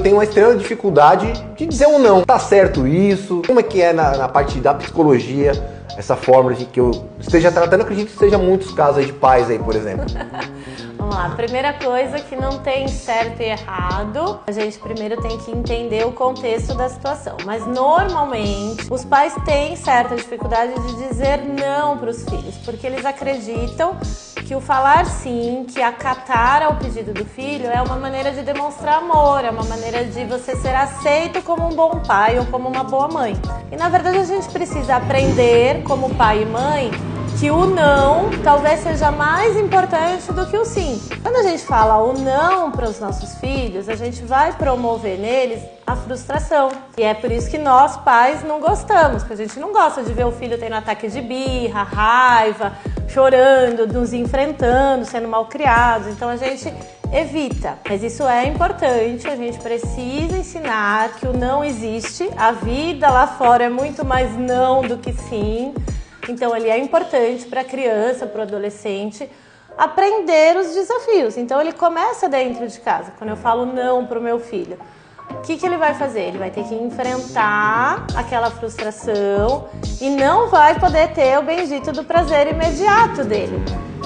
Tem uma extrema dificuldade de dizer um não. Tá certo isso? Como é que é na parte da psicologia, essa forma de que eu esteja tratando? Acredito que seja muitos casos aí de pais aí, por exemplo. Vamos lá, primeira coisa que não tem certo e errado, a gente primeiro tem que entender o contexto da situação. Mas normalmente os pais têm certa dificuldade de dizer não para os filhos, porque eles acreditam que o falar sim, que acatar ao pedido do filho é uma maneira de demonstrar amor, é uma maneira de você ser aceito como um bom pai ou como uma boa mãe. E na verdade a gente precisa aprender como pai e mãe que o não talvez seja mais importante do que o sim. Quando a gente fala o não para os nossos filhos, a gente vai promover neles a frustração. E é por isso que nós, pais, não gostamos, porque a gente não gosta de ver o filho tendo ataque de birra, raiva, chorando, nos enfrentando, sendo mal criados. Então a gente evita. Mas isso é importante, a gente precisa ensinar que o não existe. A vida lá fora é muito mais não do que sim. Então ele é importante para a criança, para o adolescente, aprender os desafios. Então ele começa dentro de casa. Quando eu falo não para o meu filho, o que ele vai fazer? Ele vai ter que enfrentar aquela frustração e não vai poder ter o bendito do prazer imediato dele.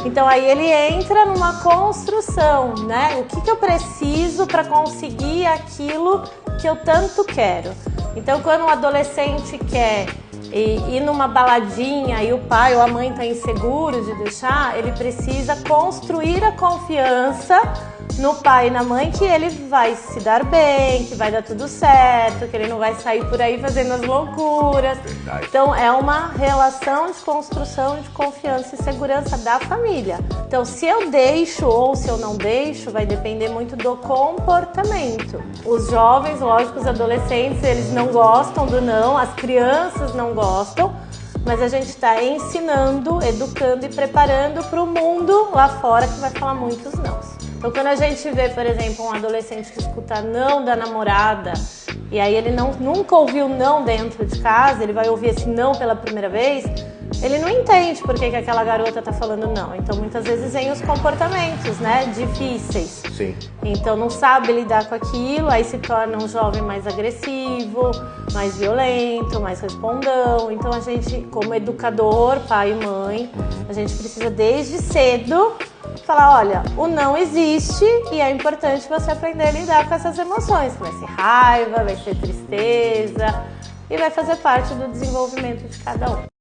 Então aí ele entra numa construção, né? O que eu preciso para conseguir aquilo que eu tanto quero? Então quando um adolescente quer ir numa baladinha e o pai ou a mãe está inseguro de deixar, ele precisa construir a confiança no pai e na mãe que ele vai se dar bem, que vai dar tudo certo, que ele não vai sair por aí fazendo as loucuras. Verdade. Então é uma relação de construção de confiança e segurança da família. Então se eu deixo ou se eu não deixo, vai depender muito do comportamento. Os jovens, lógico, os adolescentes, eles não gostam do não, as crianças não gostam, mas a gente está ensinando, educando e preparando para o mundo lá fora que vai falar muitos nãos. Então quando a gente vê, por exemplo, um adolescente que escuta não da namorada e aí ele nunca ouviu não dentro de casa, ele vai ouvir esse não pela primeira vez, ele não entende por que aquela garota está falando não. Então muitas vezes vem os comportamentos, né, difíceis. Sim. Então não sabe lidar com aquilo, aí se torna um jovem mais agressivo, mais violento, mais respondão. Então a gente, como educador, pai e mãe, a gente precisa desde cedo falar, olha, o não existe e é importante você aprender a lidar com essas emoções. Vai ser raiva, vai ser tristeza e vai fazer parte do desenvolvimento de cada um.